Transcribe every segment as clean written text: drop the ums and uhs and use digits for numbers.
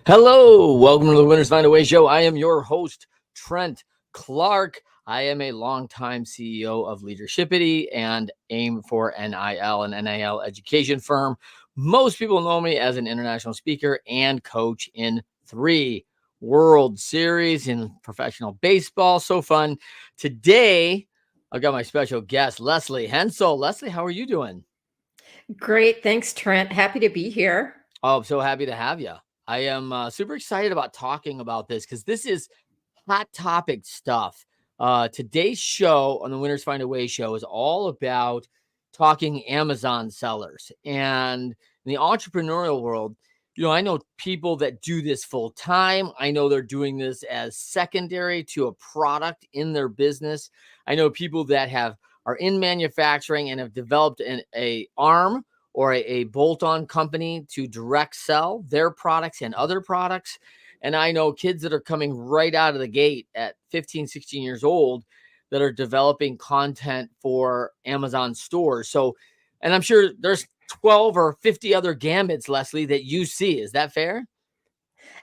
Hello, welcome to the Winners Find a Way show. I am your host, Trent Clark. I am a longtime CEO of Leadershipity and aim for NIL, an NIL education firm. Most people know me as an international speaker and coach in 3 World Series in professional baseball. So fun. Today, I've got my special guest, Lesley Hensell. Lesley, how are you doing? Great. Thanks, Trent. Happy to be here. Oh, I'm so happy to have you. I am super excited about talking about this because this is hot topic stuff. Today's show on the Winners Find a Way show is all about talking Amazon sellers. And in the entrepreneurial world, I know people that do this full time. I know they're doing this as secondary to a product in their business. I know people that are in manufacturing and have developed a arm or a bolt-on company to direct sell their products and other products. And I know kids that are coming right out of the gate at 15, 16 years old that are developing content for Amazon stores. So, and I'm sure there's 12 or 50 other gambits, Lesley, that you see. Is that fair?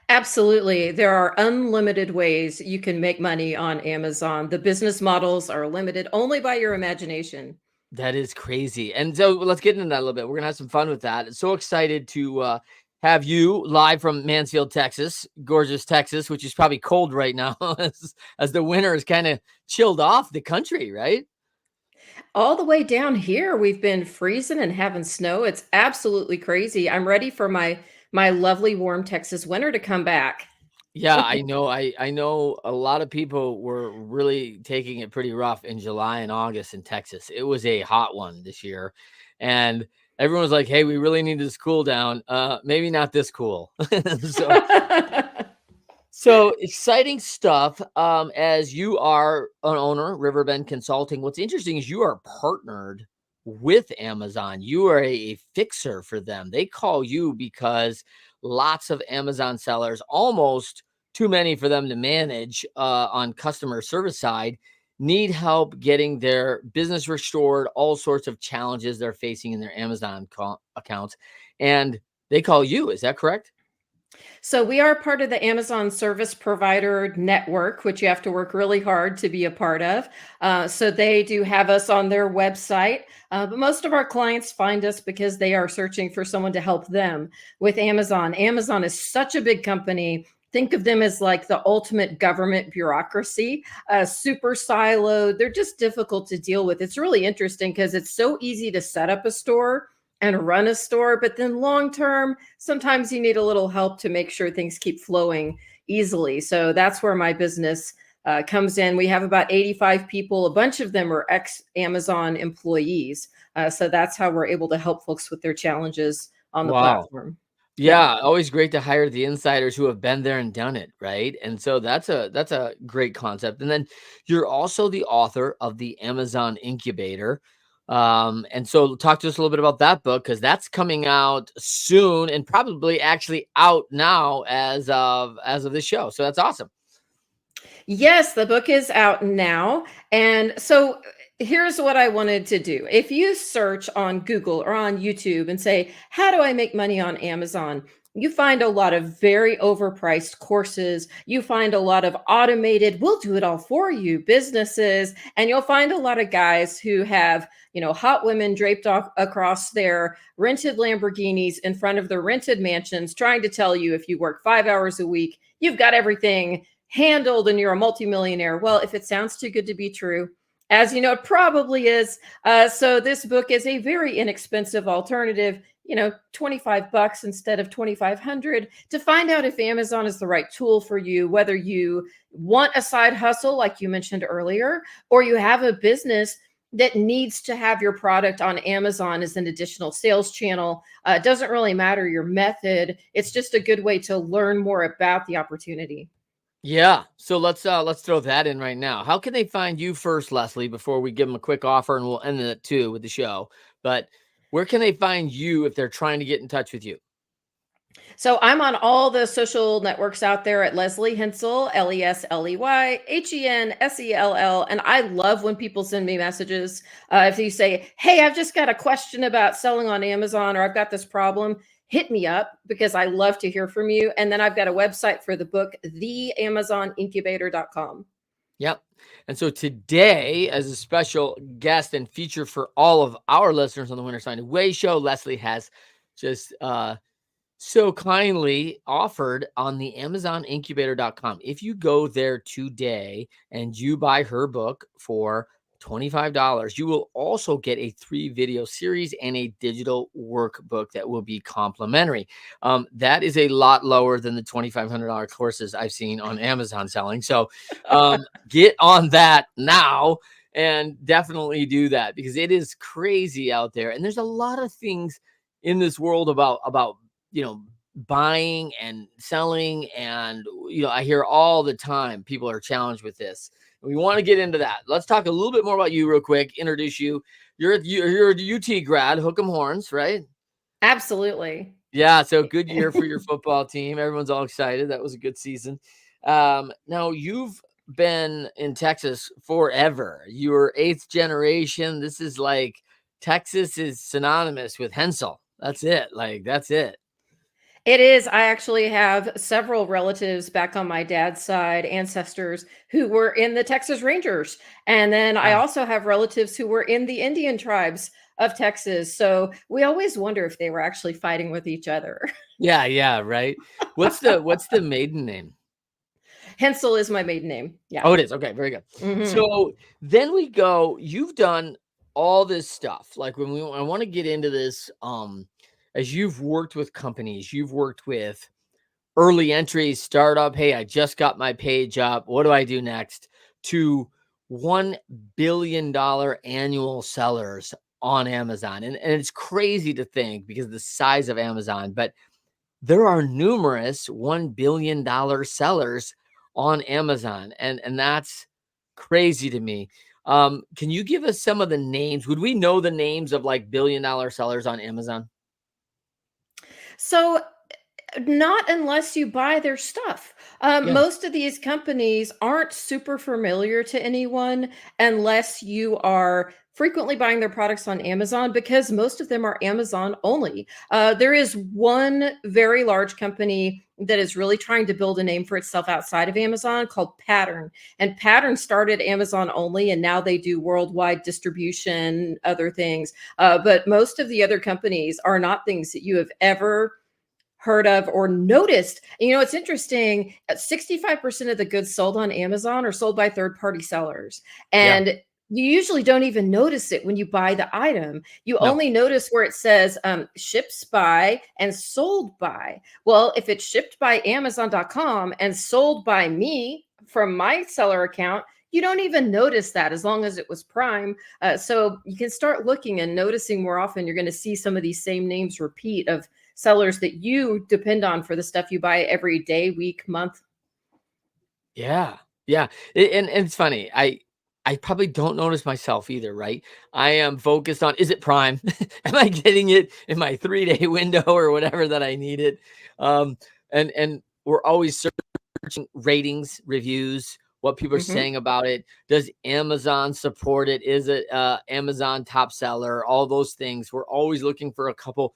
Absolutely. There are unlimited ways you can make money on Amazon. The business models are limited only by your imagination. That is crazy. And so let's get into that a little bit. We're going to have some fun with that. So excited to have you live from Mansfield, Texas, gorgeous Texas, which is probably cold right now as the winter is kind of chilled off the country, right? All the way down here, we've been freezing and having snow. It's absolutely crazy. I'm ready for my lovely warm Texas winter to come back. Yeah, I know. I know a lot of people were really taking it pretty rough in July and August in Texas. It was a hot one this year. And everyone was like, "Hey, we really need this cool down. Maybe not this cool." so So exciting stuff. As you are an owner, Riverbend Consulting. What's interesting is you are partnered with Amazon. You are a fixer for them. They call you because lots of Amazon sellers, almost too many for them to manage on customer service side, need help getting their business restored, all sorts of challenges they're facing in their Amazon accounts. And they call you. Is that correct? So we are part of the Amazon Service Provider Network, which you have to work really hard to be a part of. So they do have us on their website, but most of our clients find us because they are searching for someone to help them with Amazon. Amazon is such a big company. Think of them as like the ultimate government bureaucracy, super siloed. They're just difficult to deal with. It's really interesting because it's so easy to set up a store and run a store, but then long term, sometimes you need a little help to make sure things keep flowing easily. So that's where my business comes in. We have about 85 people. A bunch of them are ex Amazon employees. So that's how we're able to help folks with their challenges on the Wow. platform. Yeah. Yeah, always great to hire the insiders who have been there and done it, right? And so that's a great concept. And then you're also the author of the Amazon Incubator. And so talk to us a little bit about that book because that's coming out soon and probably actually out now as of this show. So that's awesome. Yes, the book is out now. And so here's what I wanted to do. If you search on Google or on YouTube and say, how do I make money on Amazon? You find a lot of very overpriced courses. You find a lot of automated, we'll do it all for you businesses. And you'll find a lot of guys who have, hot women draped across their rented Lamborghinis in front of their rented mansions, trying to tell you if you work 5 hours a week, you've got everything handled and you're a multimillionaire. Well, if it sounds too good to be true, as you know, it probably is. So this book is a very inexpensive alternative, 25 bucks instead of 2,500 to find out if Amazon is the right tool for you, whether you want a side hustle, like you mentioned earlier, or you have a business that needs to have your product on Amazon as an additional sales channel. It doesn't really matter your method. It's just a good way to learn more about the opportunity. Yeah. So let's throw that in right now. How can they find you first, Lesley, before we give them a quick offer and we'll end it too with the show. But where can they find you if they're trying to get in touch with you? So I'm on all the social networks out there at Lesley Hensell, Lesley Hensell. And I love when people send me messages. If you say, hey, I've just got a question about selling on Amazon or I've got this problem, hit me up because I love to hear from you. And then I've got a website for the book, theamazonincubator.com. Yep. And so today, as a special guest and feature for all of our listeners on the Winner's Find a Way show, Lesley has just so kindly offered on the amazonincubator.com. If you go there today and you buy her book for $25, you will also get a 3-video series and a digital workbook that will be complimentary. That is a lot lower than the $2,500 courses I've seen on Amazon selling. So get on that now and definitely do that, because it is crazy out there. And there's a lot of things in this world about buying and selling. And, I hear all the time people are challenged with this. We want to get into that. Let's talk a little bit more about you real quick. Introduce you. You're a UT grad, Hook 'em Horns, right? Absolutely. Yeah. So good year for your football team. Everyone's all excited. That was a good season. Now you've been in Texas forever. You're 8th generation. This is like Texas is synonymous with Hensell. That's it. That's it. It is. I actually have several relatives back on my dad's side, ancestors who were in the Texas Rangers. And then I also have relatives who were in the Indian tribes of Texas. So we always wonder if they were actually fighting with each other. Yeah, right. What's the maiden name? Hensell is my maiden name. Yeah. Oh, it is. Okay, very good. Mhm. So then we go, you've done all this stuff. Like I want to get into this, as you've worked with companies, you've worked with early entry startup. Hey, I just got my page up. What do I do next? To $1 billion annual sellers on Amazon. And it's crazy to think because of the size of Amazon, but there are numerous $1 billion sellers on Amazon. And that's crazy to me. Can you give us some of the names? Would we know the names of like $1 billion sellers on Amazon? So not unless you buy their stuff. Yeah. Most of these companies aren't super familiar to anyone unless you are frequently buying their products on Amazon, because most of them are Amazon only. There is one very large company that is really trying to build a name for itself outside of Amazon called Pattern. And Pattern started Amazon only, and now they do worldwide distribution, other things. But most of the other companies are not things that you have ever heard of or noticed. It's interesting. 65% of the goods sold on Amazon are sold by third-party sellers. Yeah. And you usually don't even notice it when you buy the item. You No. only notice where it says ships by and sold by. Well, if it's shipped by Amazon.com and sold by me from my seller account, you don't even notice that as long as it was Prime. So you can start looking and noticing more often. You're going to see some of these same names repeat of sellers that you depend on for the stuff you buy every day, week, month. Yeah. Yeah. And it's funny. I probably don't notice myself either, right? I am focused on, is it Prime? Am I getting it in my 3-day window or whatever that I need it? And we're always searching ratings, reviews, what people are saying about it. Does Amazon support it? Is it Amazon top seller? All those things. We're always looking for a couple.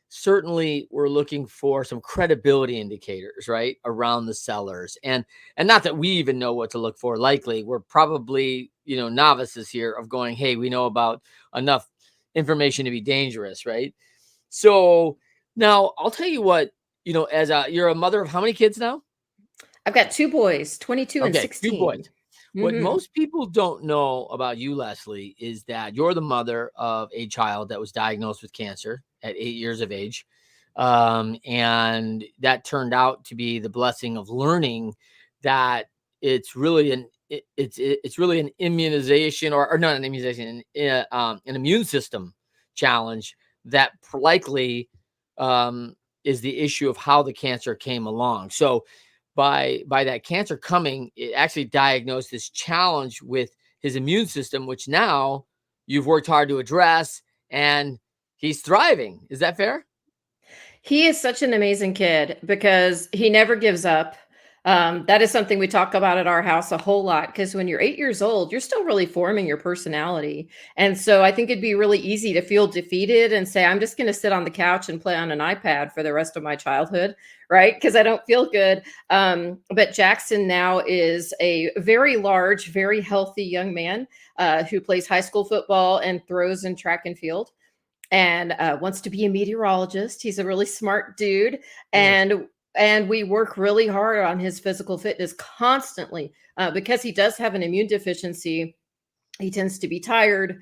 Certainly we're looking for some credibility indicators, right, around the sellers. And not that we even know what to look for. Likely we're probably, novices here of going, hey, we know about enough information to be dangerous, right? So now I'll tell you what, as you're a mother of how many kids now? I've got 2 boys, 22 and Okay, 2 16. boys. What most people don't know about you, Lesley, is that you're the mother of a child that was diagnosed with cancer at 8 years of age. And that turned out to be the blessing of learning that it's really it's really an immunization, or not an immunization, an immune system challenge that likely is the issue of how the cancer came along. So by that cancer coming, it actually diagnosed this challenge with his immune system, which now you've worked hard to address, and he's thriving. Is that fair? He is such an amazing kid because he never gives up. That is something we talk about at our house a whole lot because when you're 8 years old, you're still really forming your personality. And so I think it'd be really easy to feel defeated and say, I'm just going to sit on the couch and play on an iPad for the rest of my childhood, right? Because I don't feel good. But Jackson now is a very large, very healthy young man who plays high school football and throws in track and field and wants to be a meteorologist. He's a really smart dude, Nice. and we work really hard on his physical fitness constantly because he does have an immune deficiency. He tends to be tired.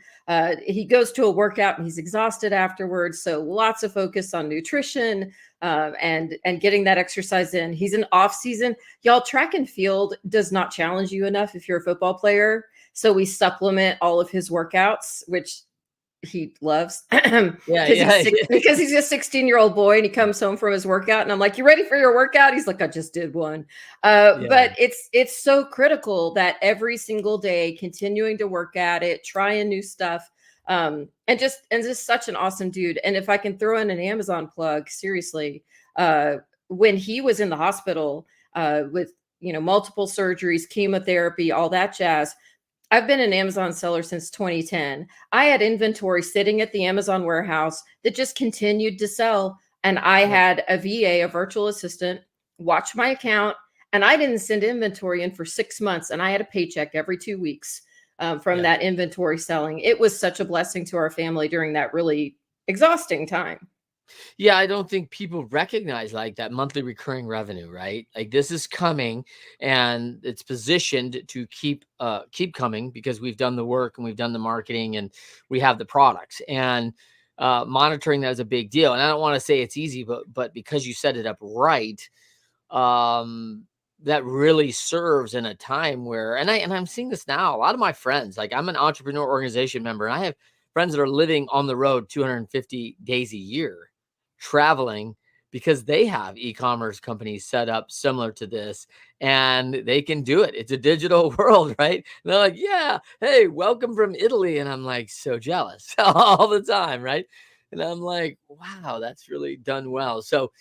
He goes to a workout and he's exhausted afterwards. So lots of focus on nutrition and getting that exercise in. He's in off season. Y'all, track and field does not challenge you enough if you're a football player. So we supplement all of his workouts, which he loves because Yeah, he's yeah, six, because he's a 16-year-old boy and he comes home from his workout and I'm like, you ready for your workout? He's like, I just did one. yeah. But it's so critical that every single day continuing to work at it, trying new stuff. And just such an awesome dude. And if I can throw in an Amazon plug, seriously, when he was in the hospital with multiple surgeries, chemotherapy, all that jazz, I've been an Amazon seller since 2010. I had inventory sitting at the Amazon warehouse that just continued to sell. And I Yep. had a VA, a virtual assistant, watch my account. And I didn't send inventory in for 6 months. And I had a paycheck every 2 weeks from Yeah. that inventory selling. It was such a blessing to our family during that really exhausting time. Yeah, I don't think people recognize like that monthly recurring revenue, right? Like this is coming and it's positioned to keep coming because we've done the work and we've done the marketing and we have the products. And monitoring that is a big deal. And I don't want to say it's easy, but because you set it up right, um that really serves in a time where I'm seeing this now. A lot of my friends, like I'm an entrepreneur organization member, and I have friends that are living on the road 250 days a year traveling because they have e-commerce companies set up similar to this and they can do it. It's a digital world, right? And they're like, yeah, hey, welcome from Italy. And I'm like, so jealous all the time, right? And I'm like, wow, that's really done well. So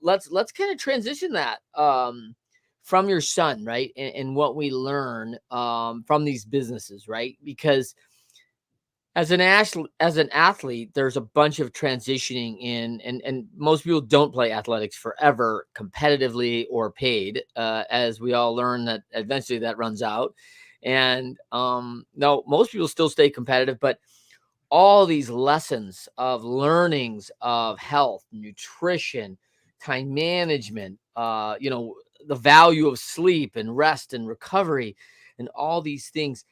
let's kind of transition that from your son, right? And what we learn from these businesses, right? Because as an athlete, there's a bunch of transitioning in, and most people don't play athletics forever, competitively or paid. As we all learn that eventually that runs out, and no, most people still stay competitive, but all these lessons of learnings of health, nutrition, time management, the value of sleep and rest and recovery, and all these things.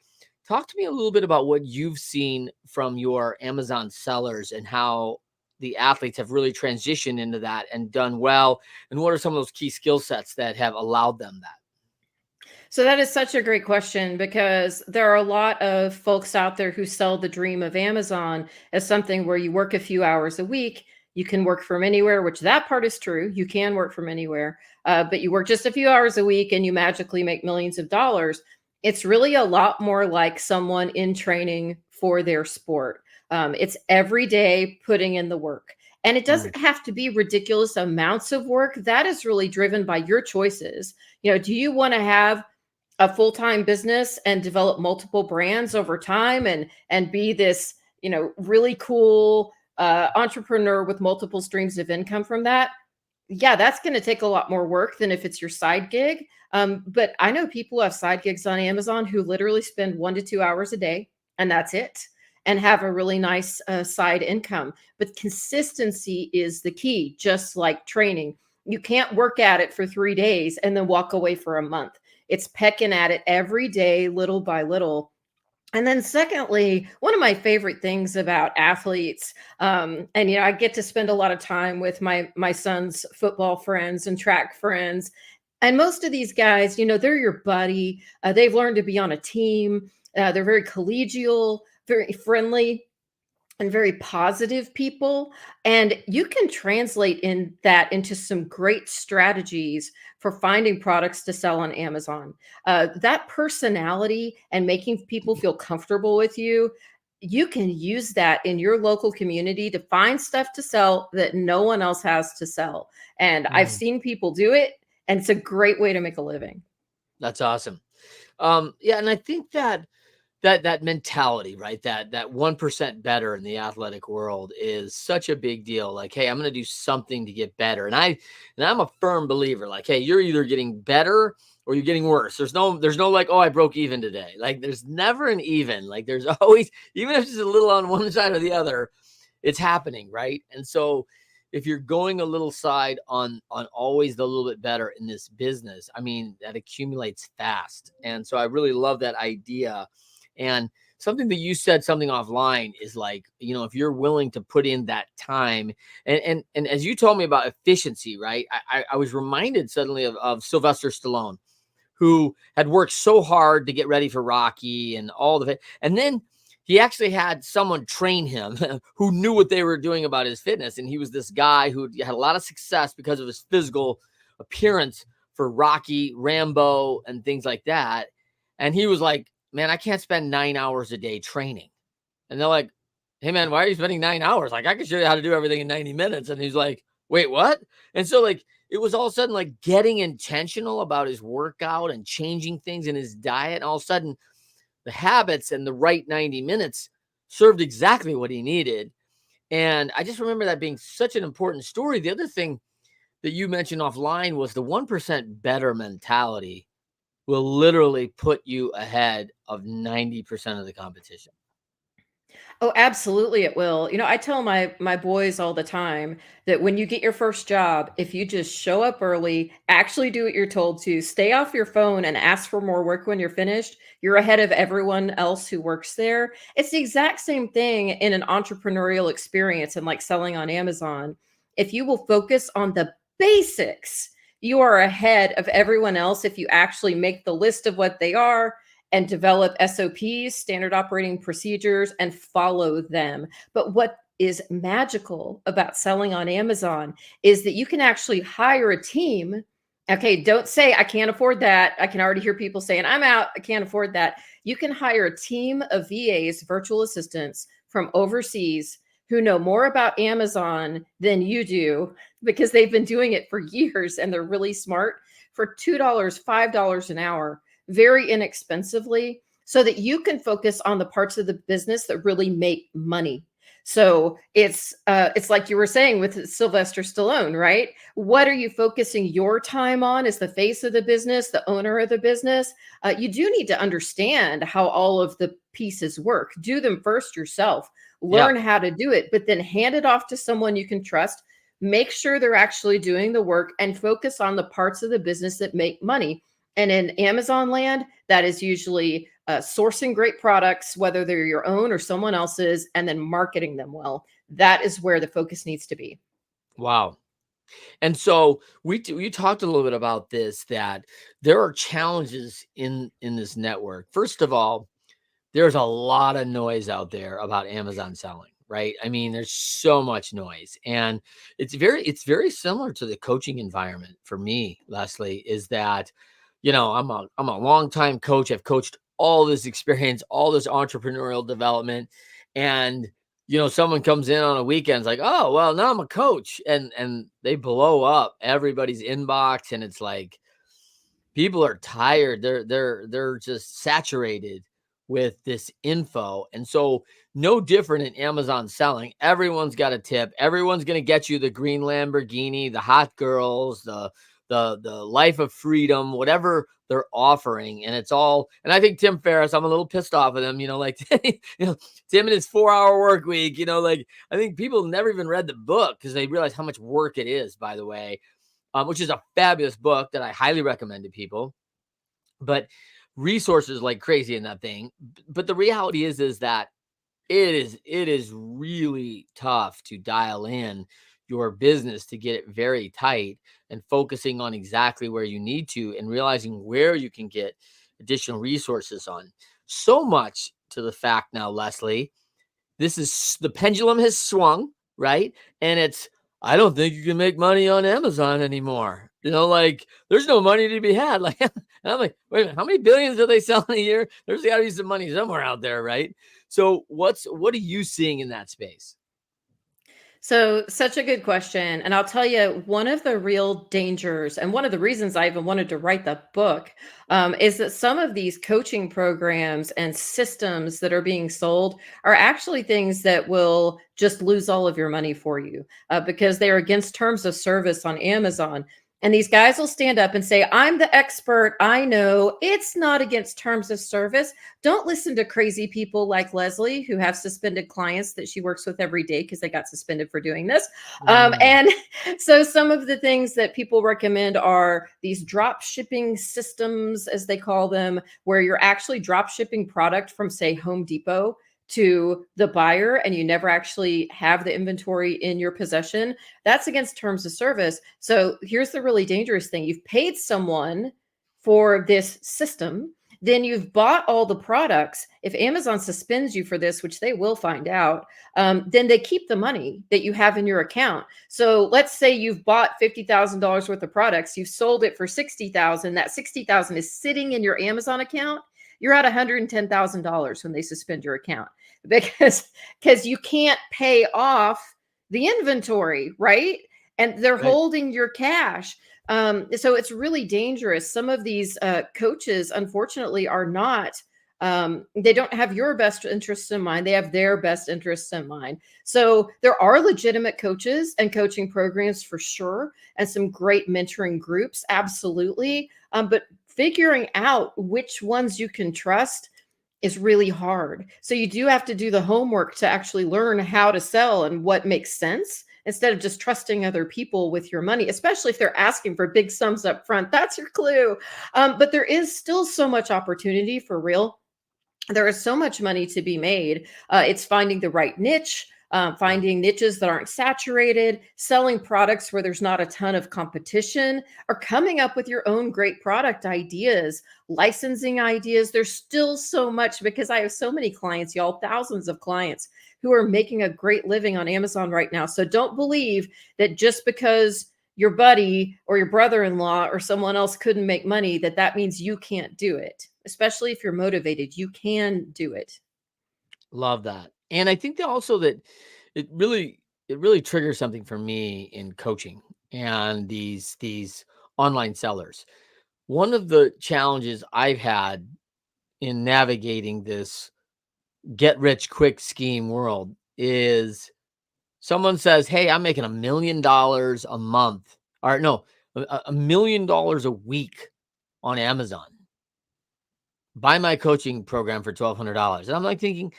Talk to me a little bit about what you've seen from your Amazon sellers and how the athletes have really transitioned into that and done well. And what are some of those key skill sets that have allowed them that? So that is such a great question because there are a lot of folks out there who sell the dream of Amazon as something where you work a few hours a week. You can work from anywhere, which that part is true. You can work from anywhere, but you work just a few hours a week and you magically make millions of dollars. It's really a lot more like someone in training for their sport. It's every day putting in the work. And it Mm, doesn't have to be ridiculous amounts of work. That is really driven by your choices. Do you want to have a full-time business and develop multiple brands over time and be this really cool entrepreneur with multiple streams of income from that? Yeah, that's going to take a lot more work than if it's your side gig. But I know people who have side gigs on Amazon who literally spend 1 to 2 hours a day and that's it, and have a really nice side income. But consistency is the key, just like training. You can't work at it for 3 days and then walk away for a month. It's pecking at it every day, little by little. And then secondly, one of my favorite things about athletes, and I get to spend a lot of time with my son's football friends and track friends. And most of these guys, they're your buddy. They've learned to be on a team. They're very collegial, very friendly, and very positive people. And you can translate into some great strategies for finding products to sell on Amazon. That personality and making people feel comfortable with you, you can use that in your local community to find stuff to sell that no one else has to sell. And I've mm. seen people do it And it's a great way to make a living. That's awesome. Yeah, and I think that mentality, right? That 1% better in the athletic world is such a big deal. Like, hey, I'm going to do something to get better. And I'm a firm believer. Like, hey, you're either getting better or you're getting worse. There's no like, oh, I broke even today. Like, there's never an even. Like, there's always, even if it's a little on one side or the other, it's happening, right? And so if you're going a little side on always the little bit better in this business, I mean, that accumulates fast. And so I really love that idea. And something that you said something offline is like, if you're willing to put in that time and as you told me about efficiency, right? I was reminded suddenly of Sylvester Stallone, who had worked so hard to get ready for Rocky and all of it. And then he actually had someone train him who knew what they were doing about his fitness. And he was this guy who had a lot of success because of his physical appearance for Rocky, Rambo, and things like that. And he was like, man, I can't spend 9 hours a day training. And they're like, hey, man, why are you spending 9 hours? Like, I can show you how to do everything in 90 minutes. And he's like, wait, what? And so, like, it was all of a sudden like getting intentional about his workout and changing things in his diet. And all of a sudden, the habits and the right 90 minutes served exactly what he needed. And I just remember that being such an important story. The other thing that you mentioned offline was the 1% better mentality will literally put you ahead of 90% of the competition. Oh, absolutely it will. I tell my boys all the time that when you get your first job, if you just show up early, actually do what you're told to, stay off your phone and ask for more work when you're finished, you're ahead of everyone else who works there. It's the exact same thing in an entrepreneurial experience and like selling on Amazon. If you will focus on the basics, you are ahead of everyone else if you actually make the list of what they are and develop SOPs, standard operating procedures, and follow them. But what is magical about selling on Amazon is that you can actually hire a team. Okay, don't say, I can't afford that. I can already hear people saying, I'm out. I can't afford that. You can hire a team of VAs, virtual assistants from overseas who know more about Amazon than you do because they've been doing it for years and they're really smart for $2, $5 an hour very inexpensively so that you can focus on the parts of the business that really make money. So it's like you were saying with Sylvester Stallone, right? What are you focusing your time on as the face of the business, the owner of the business? You do need to understand how all of the pieces work. Do them first yourself. Yeah. Learn how to do it, but then hand it off to someone you can trust. Make sure they're actually doing the work and focus on the parts of the business that make money. And in Amazon land, that is usually sourcing great products, whether they're your own or someone else's, and then marketing them well. That is where the focus needs to be. Wow. And so we talked a little bit about this, that there are challenges in this network. First of all, there's a lot of noise out there about Amazon selling, right? I mean, there's so much noise. And it's very similar to the coaching environment for me, Lesley, is that, I'm a longtime coach. I've coached all this experience, all this entrepreneurial development. And, someone comes in on a weekend, it's like, oh, well, now I'm a coach. And they blow up everybody's inbox. And it's like, people are tired. They're just saturated with this info. And so no different in Amazon selling. Everyone's got a tip. Everyone's going to get you the green Lamborghini, the hot girls, the life of freedom, whatever they're offering. And it's all, and I think Tim Ferriss, I'm a little pissed off at him, like, Tim and his 4-hour work week, like, I think people never even read the book because they realize how much work it is, by the way. Which is a fabulous book that I highly recommend to people. But resources like crazy in that thing. But the reality is that it is really tough to dial in your business to get it very tight and focusing on exactly where you need to and realizing where you can get additional resources on. So much to the fact now, Lesley, the pendulum has swung, right? And it's, I don't think you can make money on Amazon anymore. Like, there's no money to be had. Like, and I'm like, wait a minute, how many billions do they sell in a year? There's got to be some money somewhere out there, right? So what are you seeing in that space? So, such a good question. And I'll tell you, one of the real dangers, and one of the reasons I even wanted to write the book, is that some of these coaching programs and systems that are being sold are actually things that will just lose all of your money for you because they are against terms of service on Amazon. And these guys will stand up and say, I'm the expert. I know it's not against terms of service. Don't listen to crazy people like Lesley, who have suspended clients that she works with every day because they got suspended for doing this. Mm, And so some of the things that people recommend are these drop shipping systems, as they call them, where you're actually drop shipping product from, say, Home Depot to the buyer and you never actually have the inventory in your possession. That's against terms of service. So here's the really dangerous thing. You've paid someone for this system, then you've bought all the products. If Amazon suspends you for this, which they will find out, then they keep the money that you have in your account. So let's say you've bought $50,000 worth of products, you've sold it for $60,000. That $60,000 is sitting in your Amazon account. You're at $110,000 when they suspend your account because you can't pay off the inventory, right? And they're right. holding your cash. So it's really dangerous. Some of these coaches, unfortunately, are not. They don't have your best interests in mind. They have their best interests in mind. So there are legitimate coaches and coaching programs for sure, and some great mentoring groups, absolutely. But figuring out which ones you can trust is really hard. So you do have to do the homework to actually learn how to sell and what makes sense instead of just trusting other people with your money, especially if they're asking for big sums up front. That's your clue. But there is still so much opportunity for real. There is so much money to be made. It's finding the right niche, Yeah. finding niches that aren't saturated, selling products where there's not a ton of competition, or coming up with your own great product ideas, licensing ideas. There's still so much because I have so many clients, y'all, thousands of clients who are making a great living on Amazon right now. So don't believe that just because your buddy or your brother-in-law or someone else couldn't make money, that means you can't do it. Especially if you're motivated, you can do it. Love that. And I think that also that it really triggers something for me in coaching and these online sellers. One of the challenges I've had in navigating this get rich quick scheme world is someone says, "Hey, I'm making $1 million a month," or no, $1 million a week on Amazon. Buy my coaching program for $1,200. And I'm like thinking,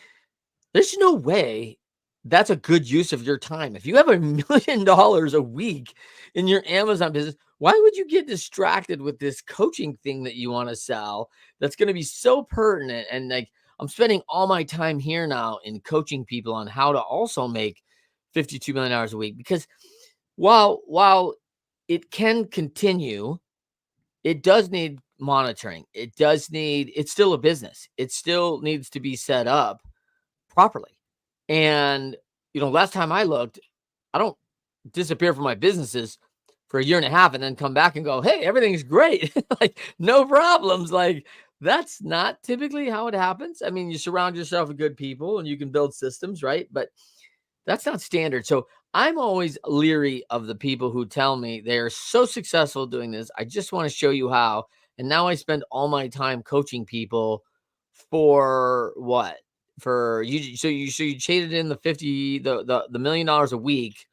there's no way that's a good use of your time. If you have $1 million a week in your Amazon business, why would you get distracted with this coaching thing that you want to sell that's going to be so pertinent? And like, I'm spending all my time here now in coaching people on how to also make $52 million a week. Because while it can continue, it does need monitoring. It's still a business. It still needs to be set up properly. And, last time I looked, I don't disappear from my businesses for a year and a half and then come back and go, "Hey, everything's great." Like, no problems. Like, that's not typically how it happens. I mean, you surround yourself with good people and you can build systems, right? But that's not standard. So I'm always leery of the people who tell me they are so successful doing this. I just want to show you how. And now I spend all my time coaching people for what? For you so you traded in the 50 the $1 million a week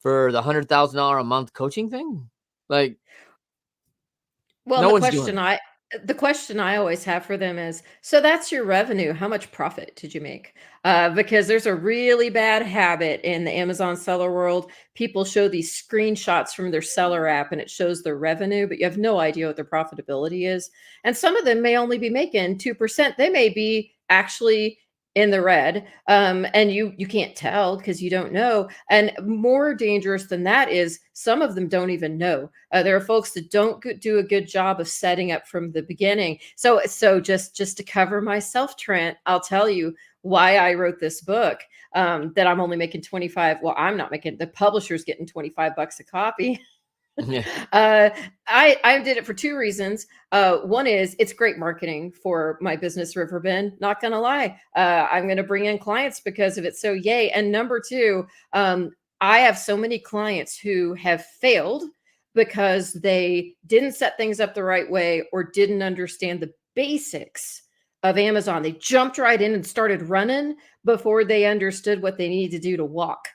for the $100,000 a month coaching thing? Like, Well, and no one's doing it. the question I always have for them is, so that's your revenue. How much profit did you make? Because there's a really bad habit in the Amazon seller world. People show these screenshots from their seller app and it shows their revenue, but you have no idea what their profitability is. And some of them may only be making 2%. They may be actually in the red. And you can't tell because you don't know. And more dangerous than that is some of them don't even know. There are folks that don't do a good job of setting up from the beginning. So just to cover myself, Trent, I'll tell you why I wrote this book. That I'm only making 25. Well, I'm not making, the publisher's getting $25 a copy. Yeah. I did it for two reasons. One is it's great marketing for my business, Riverbend. Not gonna lie, I'm gonna bring in clients because of it. So yay! And number two, I have so many clients who have failed because they didn't set things up the right way or didn't understand the basics of Amazon. They jumped right in and started running before they understood what they needed to do to walk.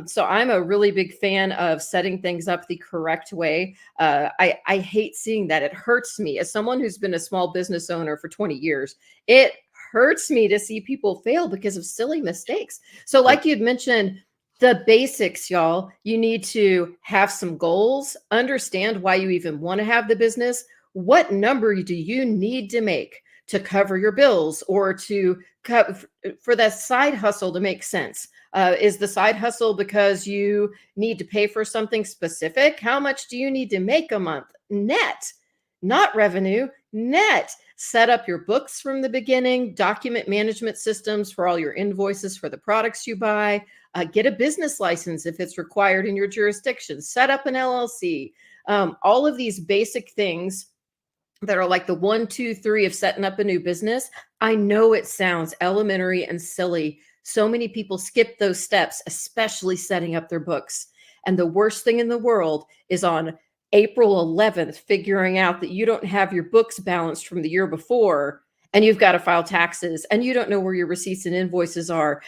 So I'm a really big fan of setting things up the correct way. I hate seeing that. It hurts me as someone who's been a small business owner for 20 years. It hurts me to see people fail because of silly mistakes. So, Yep. like you'd mentioned, the basics, y'all, you need to have some goals, understand why you even want to have the business. What number do you need to make to cover your bills or to for that side hustle to make sense? Is the side hustle because you need to pay for something specific? How much do you need to make a month? Net, not revenue, net. Set up your books from the beginning, document management systems for all your invoices for the products you buy, get a business license if it's required in your jurisdiction, set up an LLC. All of these basic things that are like the 1, 2, 3 of setting up a new business. I know it sounds elementary and silly. So many people skip those steps, especially setting up their books. And the worst thing in the world is on April 11th, figuring out that you don't have your books balanced from the year before and you've got to file taxes and you don't know where your receipts and invoices are.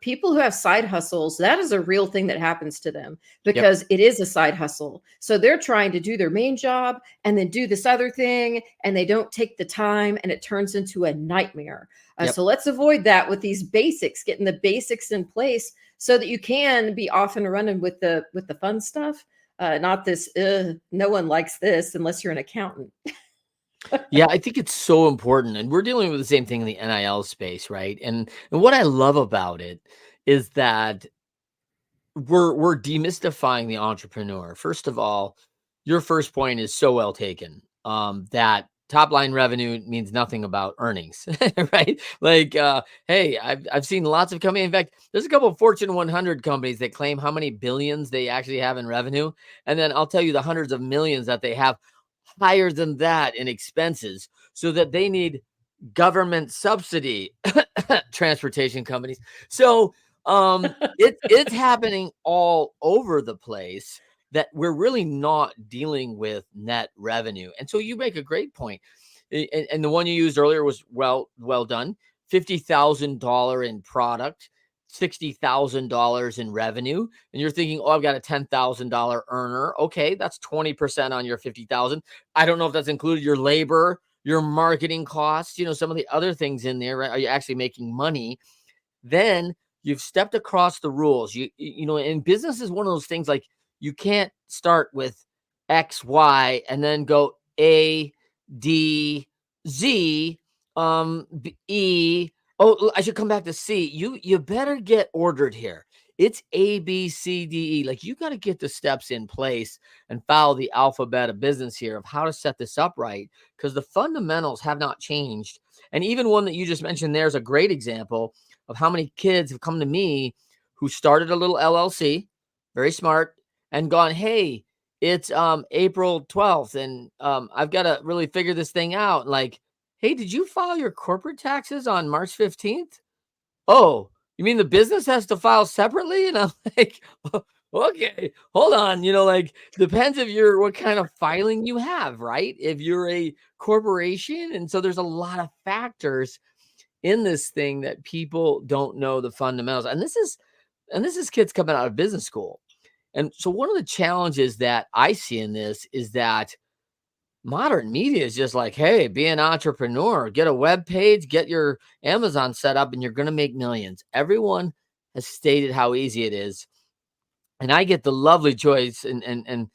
People who have side hustles, that is a real thing that happens to them Yep. because it is a side hustle. So they're trying to do their main job and then do this other thing, and they don't take the time, and it turns into a nightmare. Yep. So let's avoid that with these basics, getting the basics in place so that you can be off and running with the fun stuff. Not this, no one likes this unless you're an accountant. Yeah, I think it's so important, and we're dealing with the same thing in the NIL space, right? And what I love about it is that we're demystifying the entrepreneur. First of all, your first point is so well taken. That top line revenue means nothing about earnings, right? Like, hey, I've seen lots of companies. In fact, there's a couple of Fortune 100 companies that claim how many billions they actually have in revenue, and then I'll tell you the hundreds of millions that they have higher than that in expenses, so that they need government subsidy. Transportation companies. So it's happening all over the place that we're really not dealing with net revenue. And so you make a great point. And the one you used earlier was well done. $50,000 in product, $60,000 in revenue. And you're thinking, oh, I've got a $10,000 earner. Okay, that's 20% on your 50,000. I don't know if that's included your labor, your marketing costs, some of the other things in there, right? Are you actually making money? Then you've stepped across the rules. In business is one of those things, like, you can't start with X, Y, and then go A, D, Z, E. Oh, I should come back to C. You better get ordered here. It's A, B, C, D, E. Like, you got to get the steps in place and follow the alphabet of business here of how to set this up right, because the fundamentals have not changed. And even one that you just mentioned there is a great example of how many kids have come to me who started a little LLC, very smart, and gone, hey, it's April 12th, and I've got to really figure this thing out. Like, hey, did you file your corporate taxes on March 15th? Oh, you mean the business has to file separately? And I'm like, okay, hold on. Like, depends if what kind of filing you have, right? If you're a corporation. And so there's a lot of factors in this thing that people don't know the fundamentals. And this is kids coming out of business school. And so one of the challenges that I see in this is that modern media is just like, hey, be an entrepreneur, get a web page, get your Amazon set up, and you're going to make millions. Everyone has stated how easy it is. And I get the lovely choice and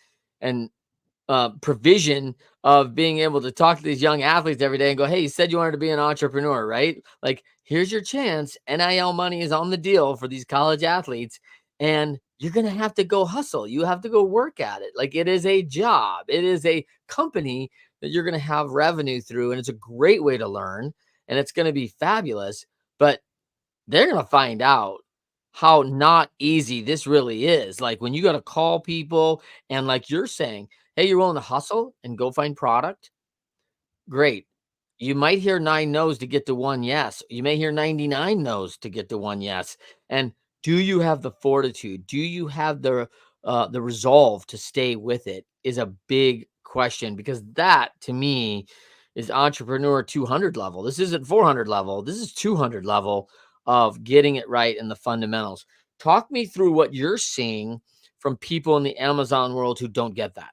provision of being able to talk to these young athletes every day and go, hey, you said you wanted to be an entrepreneur, right? Like, here's your chance. NIL money is on the deal for these college athletes, and you're going to have to go hustle. You have to go work at it. Like, it is a job. It is a company that you're going to have revenue through, and it's a great way to learn, and it's going to be fabulous. But they're going to find out how not easy this really is. Like, when you got to call people, and like you're saying, hey, you're willing to hustle and go find product? Great. You might hear 9 no's to get to 1 yes. You may hear 99 no's to get to 1 yes. And Do you have the fortitude? Do you have the resolve to stay with it? Is a big question, because that to me is entrepreneur 200 level. This isn't 400 level. This is 200 level of getting it right in the fundamentals. Talk me through what you're seeing from people in the Amazon world who don't get that.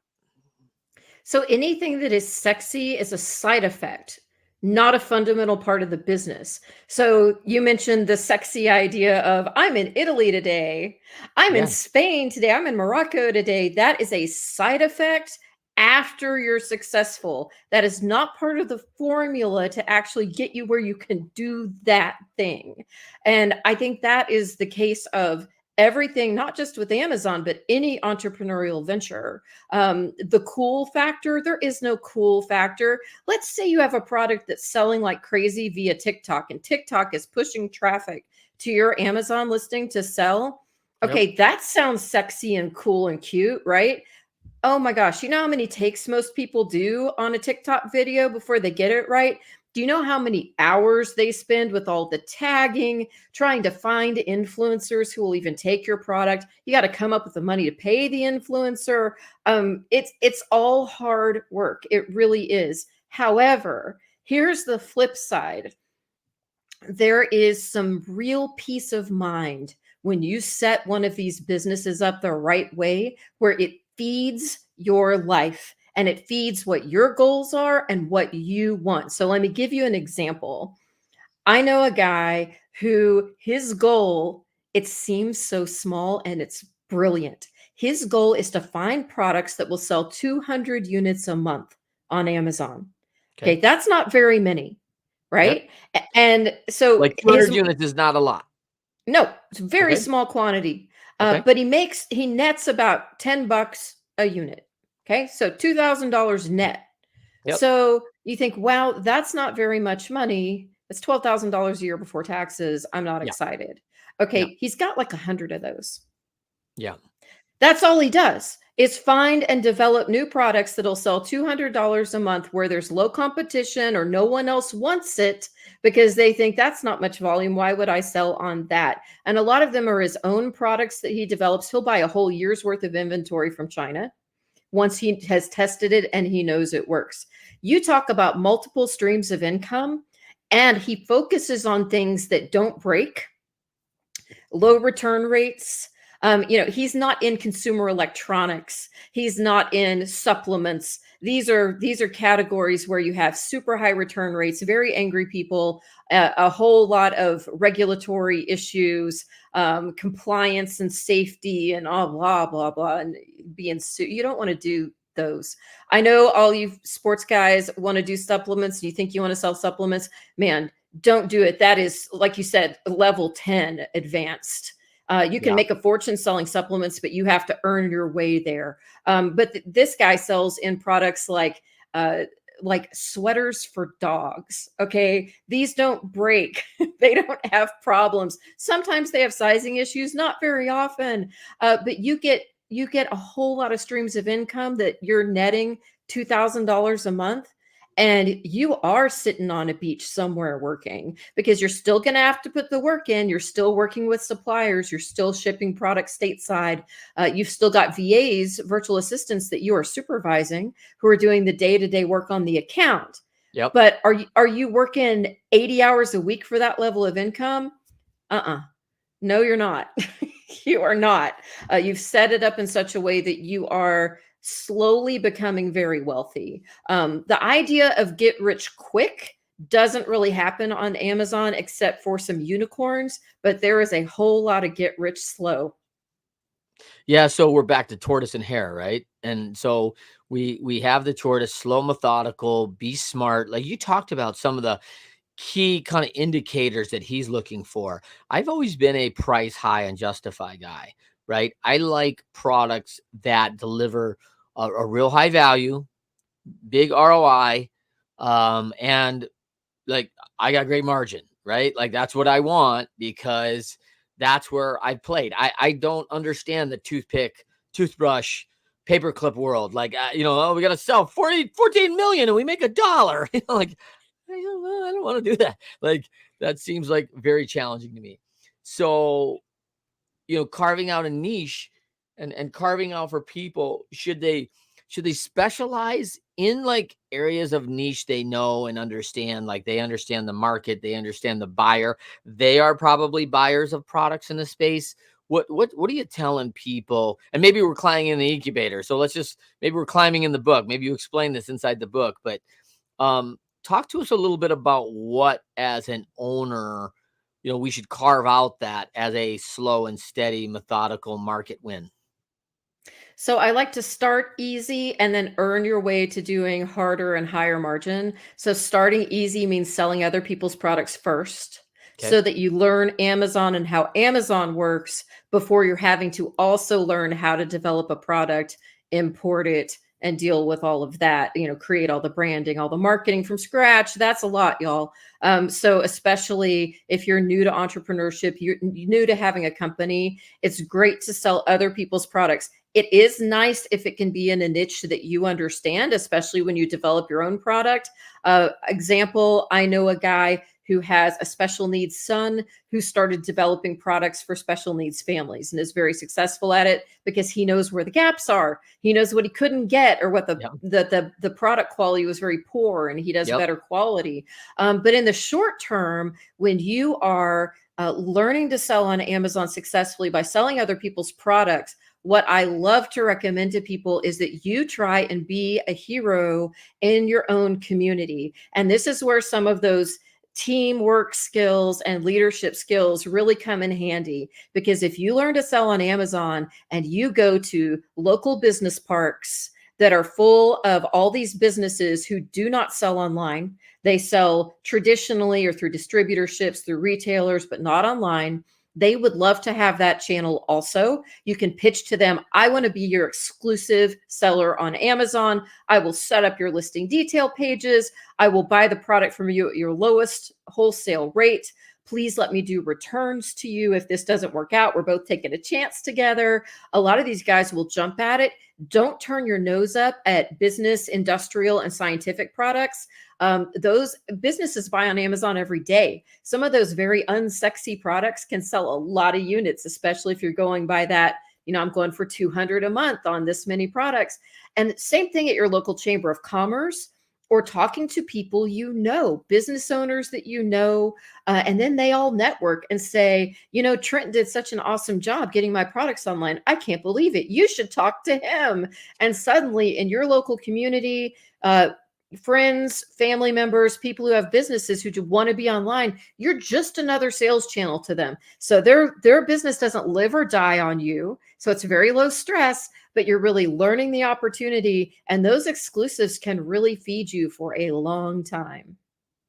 So anything that is sexy is a side effect, not a fundamental part of the business. So you mentioned the sexy idea of I'm in Italy today, I'm in Yeah. Spain today, I'm in Morocco today. That is a side effect after you're successful. That is not part of the formula to actually get you where you can do that thing. And I think that is the case of everything, not just with Amazon, but any entrepreneurial venture. The cool factor, there is no cool factor. Let's say you have a product that's selling like crazy via TikTok, and TikTok is pushing traffic to your Amazon listing to sell. Yep. Okay, that sounds sexy and cool and cute, right? Oh my gosh, you know how many takes most people do on a TikTok video before they get it right? Do you know how many hours they spend with all the tagging, trying to find influencers who will even take your product? You got to come up with the money to pay the influencer. It's all hard work. It really is. However, here's the flip side. There is some real peace of mind when you set one of these businesses up the right way, where it feeds your life and it feeds what your goals are and what you want. So let me give you an example. I know a guy who his goal, it seems so small and it's brilliant. His goal is to find products that will sell 200 units a month on Amazon. Okay. Okay, that's not very many, Yep. right? And so Like 200 units is not a lot. no, it's a very Okay. small quantity. Okay. But he nets about $10 a unit. Okay, so $2,000 net. Yep. So you think, wow, that's not very much money. It's $12,000 a year before taxes. I'm not Yeah. excited. Yeah. Okay, he's got like 100 of those. Yeah. That's all he does is find and develop new products that'll sell $200 a month where there's low competition or no one else wants it because they think that's not much volume. Why would I sell on that? And a lot of them are his own products that he develops. He'll buy a whole year's worth of inventory from China once he has tested it and he knows it works. You talk about multiple streams of income, and he focuses on things that don't break, low return rates. He's not in consumer electronics. He's not in supplements. These are categories where you have super high return rates, very angry people, a whole lot of regulatory issues, compliance and safety, and all blah blah blah, and being sued. You don't want to do those. I know all you sports guys want to do supplements. You think you want to sell supplements, man? Don't do it. That is, like you said, level 10 advanced. You can Yeah. make a fortune selling supplements, but you have to earn your way there. But this guy sells in products like sweaters for dogs. Okay, these don't break. They don't have problems. Sometimes they have sizing issues, not very often. But you get a whole lot of streams of income that you're netting $2,000 a month. And you are sitting on a beach somewhere working, because you're still going to have to put the work in. You're still working with suppliers. You're still shipping products stateside. You've still got VAs, virtual assistants, that you are supervising, who are doing the day-to-day work on the account. Yep. But are you working 80 hours a week for that level of income? No, you're not. You are not. You've set it up in such a way that you are slowly becoming very wealthy. The idea of get rich quick doesn't really happen on Amazon except for some unicorns, but there is a whole lot of get rich slow. Yeah, so we're back to tortoise and hare, right? And so we have the tortoise, slow, methodical, be smart. Like you talked about some of the key kind of indicators that he's looking for. I've always been a price high and justify guy, right? I like products that deliver a real high value, big ROI, and like I got great margin, right? Like that's what I want, because that's where I played. I don't understand the toothbrush, paperclip world. Like, oh, we got to sell 14 million and we make $1. Like, I don't want to do that. Like, that seems like very challenging to me. So carving out a niche and carving out for people, should they specialize in like areas of niche they know and understand, like they understand the market, they understand the buyer, they are probably buyers of products in the space. What are you telling people? And maybe we're climbing in the incubator, so maybe we're climbing in the book, maybe you explain this inside the book, but talk to us a little bit about what, as an owner, we should carve out that as a slow and steady, methodical market win. So I like to start easy and then earn your way to doing harder and higher margin. So starting easy means selling other people's products first Okay. so that you learn Amazon and how Amazon works before you're having to also learn how to develop a product, import it, and deal with all of that, create all the branding, all the marketing from scratch. That's a lot, y'all. So especially if you're new to entrepreneurship, you're new to having a company, it's great to sell other people's products. It is nice if it can be in a niche that you understand, especially when you develop your own product. Example, I know a guy who has a special needs son who started developing products for special needs families and is very successful at it because he knows where the gaps are. He knows what he couldn't get, or what Yep. the product quality was very poor, and he does Yep. better quality. But in the short term, when you are learning to sell on Amazon successfully by selling other people's products, what I love to recommend to people is that you try and be a hero in your own community. And this is where some of those teamwork skills and leadership skills really come in handy. Because if you learn to sell on Amazon and you go to local business parks that are full of all these businesses who do not sell online, they sell traditionally or through distributorships, through retailers, but not online. They would love to have that channel also. You can pitch to them, I want to be your exclusive seller on Amazon. I will set up your listing detail pages. I will buy the product from you at your lowest wholesale rate. Please let me do returns to you if this doesn't work out. We're both taking a chance together. A lot of these guys will jump at it. Don't turn your nose up at business, industrial, and scientific products. Those businesses buy on Amazon every day. Some of those very unsexy products can sell a lot of units, especially if you're going by that, I'm going for 200 a month on this many products. And same thing at your local chamber of commerce, or talking to people, business owners that and then they all network and say, Trenton did such an awesome job getting my products online. I can't believe it. You should talk to him. And suddenly in your local community, friends, family members, people who have businesses who want to be online, you're just another sales channel to them. So their business doesn't live or die on you. So it's very low stress, but you're really learning the opportunity, and those exclusives can really feed you for a long time.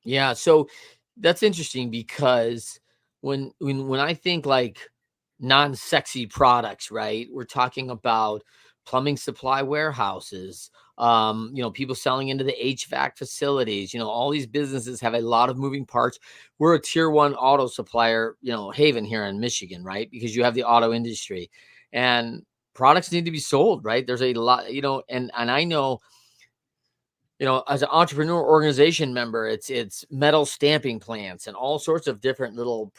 Yeah, so that's interesting because when I think like non-sexy products, right? We're talking about plumbing supply warehouses, people selling into the HVAC facilities, all these businesses have a lot of moving parts. We're a tier one auto supplier, haven here in Michigan, right? Because you have the auto industry and products need to be sold, right? There's a lot, and I know, as an entrepreneur organization member, it's metal stamping plants and all sorts of different little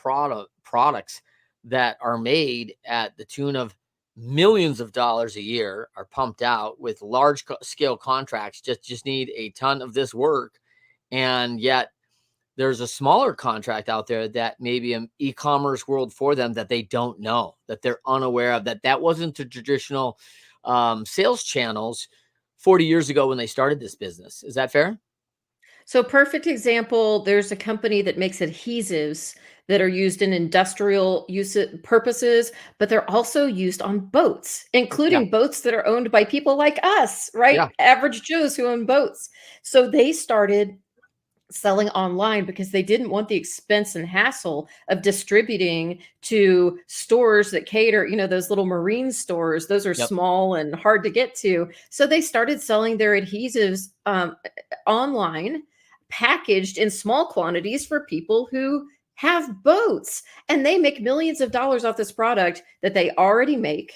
products that are made at the tune of millions of dollars a year, are pumped out with large scale contracts, just need a ton of this work. And yet there's a smaller contract out there that maybe an e-commerce world for them that they don't know, that they're unaware of, that wasn't the traditional sales channels 40 years ago when they started this business. Is that fair? So perfect example, there's a company that makes adhesives that are used in industrial purposes, but they're also used on boats, Yeah. including boats that are owned by people like us, right? Yeah. Average Joes who own boats. So they started selling online because they didn't want the expense and hassle of distributing to stores that cater, those little marine stores. Those are Yep. small and hard to get to. So they started selling their adhesives online, packaged in small quantities for people who have boats. And they make millions of dollars off this product that they already make.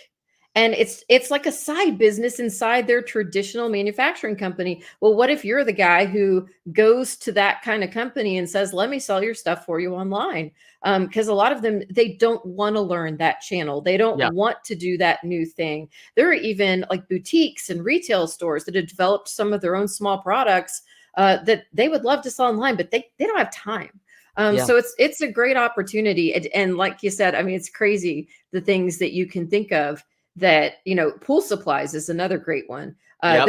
And it's like a side business inside their traditional manufacturing company. Well, what if you're the guy who goes to that kind of company and says, let me sell your stuff for you online? Because a lot of them, they don't want to learn that channel. They don't Yeah. want to do that new thing. There are even like boutiques and retail stores that have developed some of their own small products that they would love to sell online, but they don't have time. Yeah. So it's a great opportunity. And like you said, I mean, it's crazy the things that you can think of. That, pool supplies is another great one. Yep.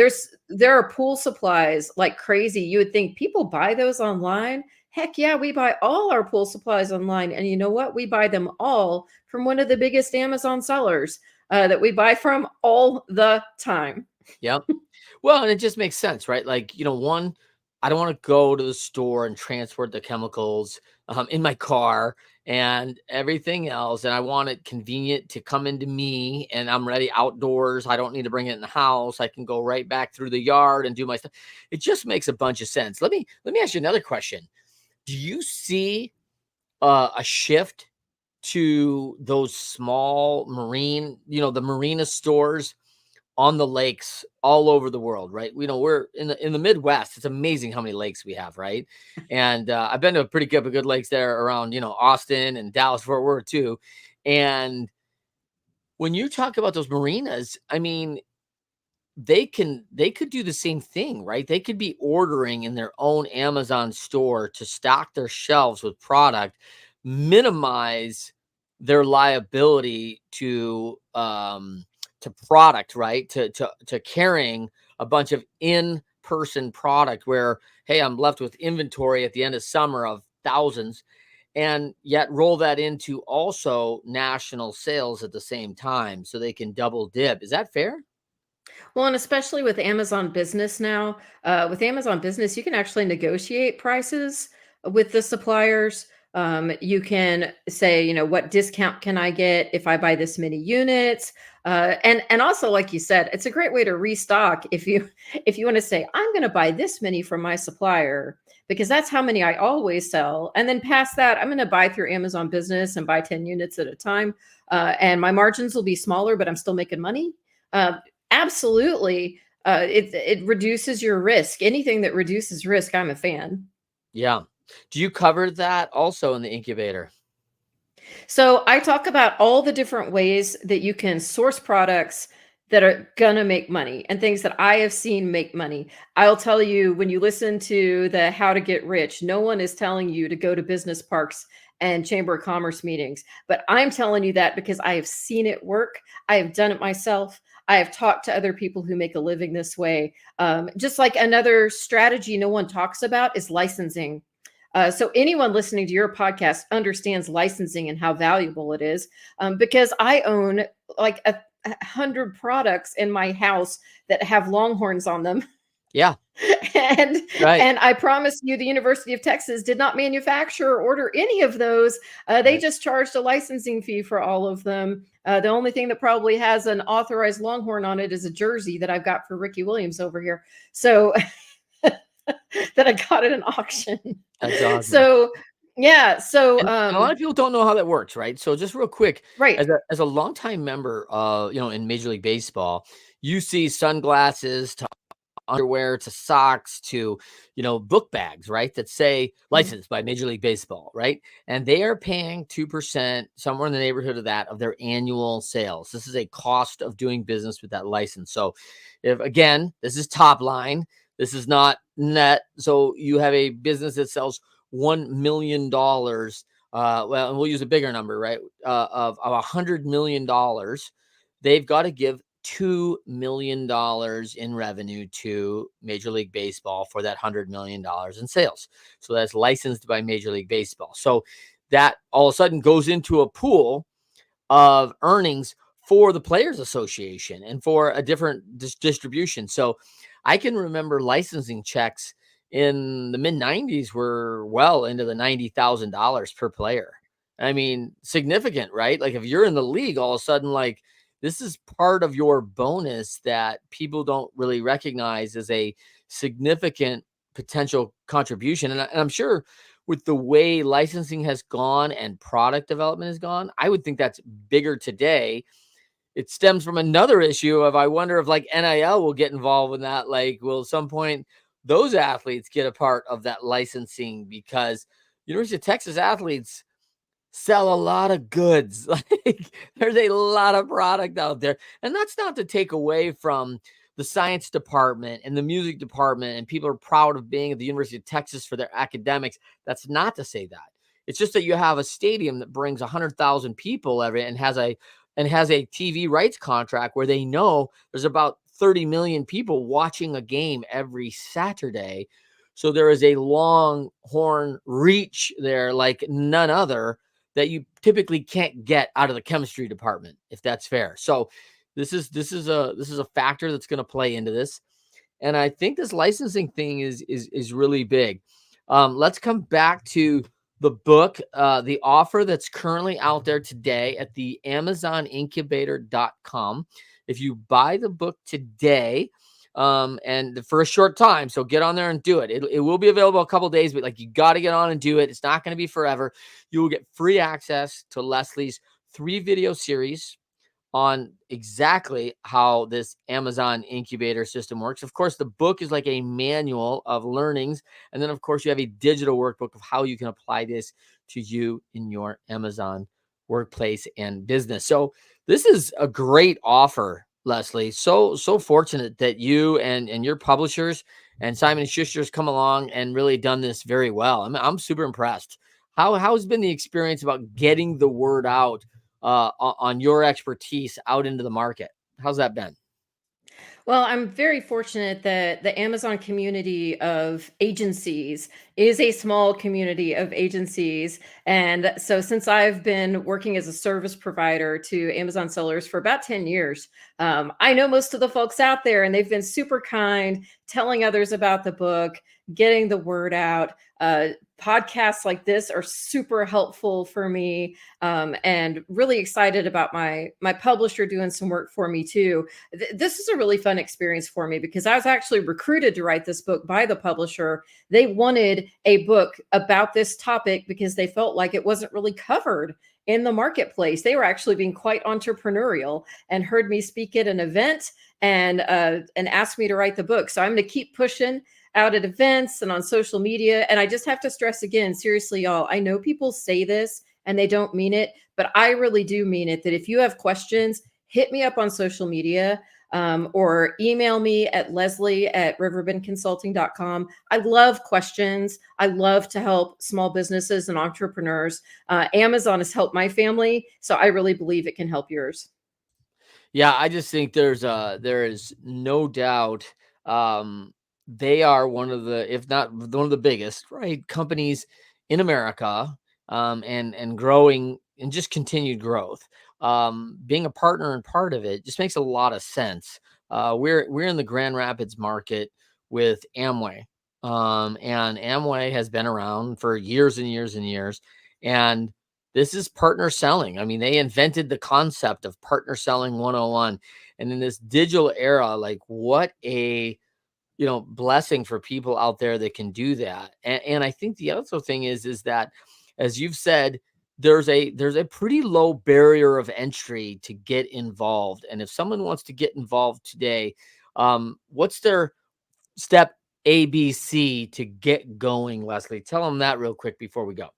There are pool supplies like crazy. You would think people buy those online. Heck yeah, we buy all our pool supplies online. And you know what? We buy them all from one of the biggest Amazon sellers that we buy from all the time. Yep. Well, and it just makes sense, right? Like, one, I don't want to go to the store and transport the chemicals in my car and everything else. And I want it convenient to come into me, and I'm ready outdoors. I don't need to bring it in the house. I can go right back through the yard and do my stuff. It just makes a bunch of sense. Let me ask you another question. Do you see a shift to those small marine, the marina stores on the lakes all over the world, right? We're in the Midwest. It's amazing how many lakes we have, right? And I've been to a pretty good lakes there around, Austin and Dallas, Fort Worth too. And when you talk about those marinas, I mean, they could do the same thing, right? They could be ordering in their own Amazon store to stock their shelves with product, minimize their liability to product, right? To carrying a bunch of in-person product where, hey, I'm left with inventory at the end of summer of thousands, and yet roll that into also national sales at the same time so they can double dip. Is that fair? Well, and especially with Amazon Business now, with Amazon Business, you can actually negotiate prices with the suppliers. You can say, what discount can I get if I buy this many units? And also, like you said, it's a great way to restock if you want to say, I'm going to buy this many from my supplier because that's how many I always sell. And then past that, I'm going to buy through Amazon Business and buy 10 units at a time. And my margins will be smaller, but I'm still making money. Absolutely. It reduces your risk. Anything that reduces risk, I'm a fan. Yeah. Do you cover that also in the incubator? So I talk about all the different ways that you can source products that are gonna make money and things that I have seen make money. I'll tell you, when you listen to the How to Get Rich, no one is telling you to go to business parks and chamber of commerce meetings. But I'm telling you that because I have seen it work. I have done it myself. I have talked to other people who make a living this way. Just like another strategy no one talks about is licensing. So anyone listening to your podcast understands licensing and how valuable it is, because I own like 100 products in my house that have longhorns on them. Yeah. and Right. and I promise you, the University of Texas did not manufacture or order any of those. They Right. just charged a licensing fee for all of them. The only thing that probably has an authorized longhorn on it is a jersey that I've got for Ricky Williams over here. So that I got at an auction. That's awesome. So yeah, And a lot of people don't know how that works, right? So just real quick, right. as a longtime member, in Major League Baseball, you see sunglasses to underwear to socks to, book bags, right? That say Mhm. licensed by Major League Baseball, right? And they are paying 2%, somewhere in the neighborhood of that, of their annual sales. This is a cost of doing business with that license. So if, again, this is top line, this is not net. So you have a business that sells $1 million. Well, and we'll use a bigger number, right? Of $100 million, they've got to give $2 million in revenue to Major League Baseball for that $100 million in sales. So that's licensed by Major League Baseball. So that all of a sudden goes into a pool of earnings for the Players Association and for a different distribution. So I can remember licensing checks in the mid 90s were well into the $90,000 per player. I mean, significant, right? Like if you're in the league, all of a sudden, like this is part of your bonus that people don't really recognize as a significant potential contribution. And I'm sure with the way licensing has gone and product development has gone, I would think that's bigger today it stems from another issue of, I wonder if like NIL will get involved in that. Like, will at some point those athletes get a part of that licensing? Because University of Texas athletes sell a lot of goods. Like, there's a lot of product out there. And that's not to take away from the science department and the music department, and people are proud of being at the University of Texas for their academics. That's not to say that. It's just that you have a stadium that brings 100,000 people every and has a TV rights contract where they know there's about 30 million people watching a game every Saturday. So there is a longhorn reach there like none other that you typically can't get out of the chemistry department, if that's fair. So this is a factor that's going to play into this. And I think this licensing thing is really big. Let's come back to the book, the offer that's currently out there today at the amazonincubator.com. If you buy the book today, and for a short time, so get on there and do it. It will be available a couple days, but like, you got to get on and do it. It's not going to be forever. You will get free access to Lesley's 3 video series on exactly how this Amazon incubator system works. Of course, the book is like a manual of learnings. And then, of course, you have a digital workbook of how you can apply this to you in your Amazon workplace and business. So this is a great offer, Lesley. So fortunate that you and your publishers and Simon & Schuster's come along and really done this very well. I'm super impressed. How's been the experience about getting the word out on your expertise out into the market? How's that been? Well, I'm very fortunate that the Amazon community of agencies is a small community of agencies. And so, since I've been working as a service provider to Amazon sellers for about 10 years, I know most of the folks out there, and they've been super kind, telling others about the book, getting the word out. Podcasts like this are super helpful for me, and really excited about my publisher doing some work for me too. This is a really fun experience for me because I was actually recruited to write this book by the publisher. They wanted a book about this topic because they felt like it wasn't really covered in the marketplace. They were actually being quite entrepreneurial and heard me speak at an event and asked me to write the book. So I'm going to keep pushing out at events and on social media. And I just have to stress again, seriously, y'all, I know people say this and they don't mean it, but I really do mean it, that if you have questions, hit me up on social media, or email me at Lesley@riverbendconsulting.com. I love questions. I love to help small businesses and entrepreneurs. Amazon has helped my family, so I really believe it can help yours. Yeah, I just think there is no doubt, they are one of the, if not one of the biggest, right, companies in America, and growing and just continued growth. Being a partner and part of it just makes a lot of sense. We're in the Grand Rapids market with Amway, and Amway has been around for years and years and years, and this is partner selling. I mean, they invented the concept of partner selling 101. And in this digital era, like, what a blessing for people out there that can do that. And I think the other thing is that, as you've said, there's a pretty low barrier of entry to get involved. And if someone wants to get involved today, what's their step ABC to get going, Lesley? Tell them that real quick before we go.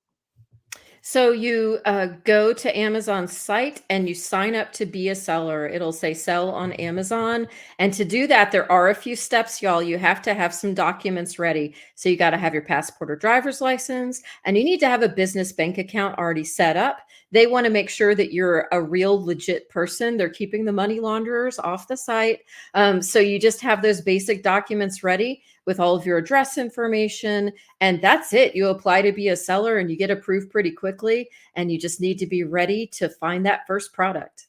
So you go to Amazon's site and you sign up to be a seller. It'll say sell on Amazon. And to do that, there are a few steps, y'all. You have to have some documents ready. So you got to have your passport or driver's license, and you need to have a business bank account already set up. They want to make sure that you're a real legit person. They're keeping the money launderers off the site. So you just have those basic documents ready with all of your address information, and that's it. You apply to be a seller and you get approved pretty quickly, and you just need to be ready to find that first product.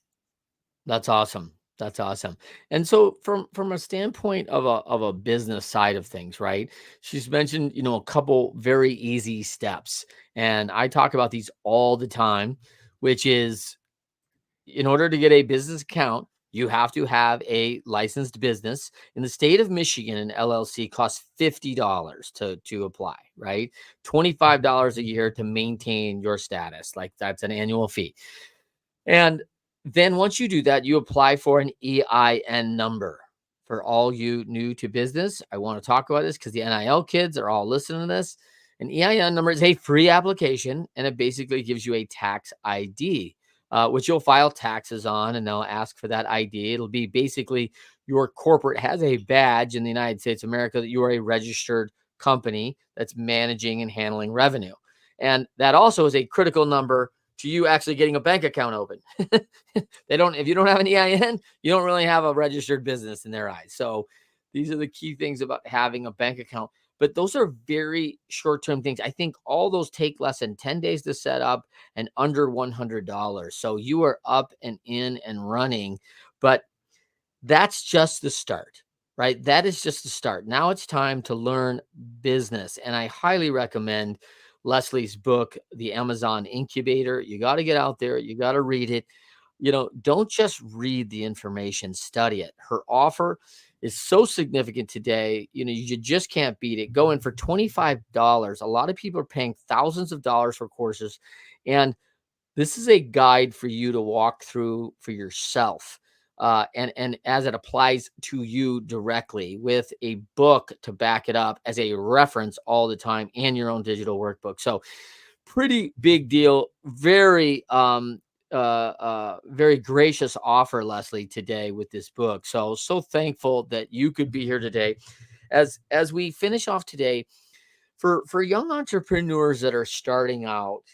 That's awesome. That's awesome. And so, from a standpoint of a business side of things, right? She's mentioned, a couple very easy steps. And I talk about these all the time, which is, in order to get a business account, you have to have a licensed business. In the state of Michigan, an LLC costs $50 to apply, right? $25 a year to maintain your status. Like, that's an annual fee. And Then once you do that, you apply for an EIN number. For all you new to business, I want to talk about this because the NIL kids are all listening to this. An EIN number is a free application, and it basically gives you a tax ID, which you'll file taxes on, and they'll ask for that ID. It'll be basically your corporate has a badge in the United States of America that you are a registered company that's managing and handling revenue. And that also is a critical number to you actually getting a bank account open. If you don't have an EIN, you don't really have a registered business in their eyes. So these are the key things about having a bank account. But those are very short-term things. I think all those take less than 10 days to set up and under $100. So you are up and in and running. But that's just the start, right? That is just the start. Now it's time to learn business. And I highly recommend Lesley's book, The Amazon Incubator. You got to get out there. You got to read it. Don't just read the information, study it. Her offer is so significant today. You just can't beat it. Go in for $25. A lot of people are paying thousands of dollars for courses. And this is a guide for you to walk through for yourself. And as it applies to you directly with a book to back it up as a reference all the time and your own digital workbook. So pretty big deal. Very, very gracious offer, Lesley, today with this book. So thankful that you could be here today. As we finish off today, for young entrepreneurs that are starting out,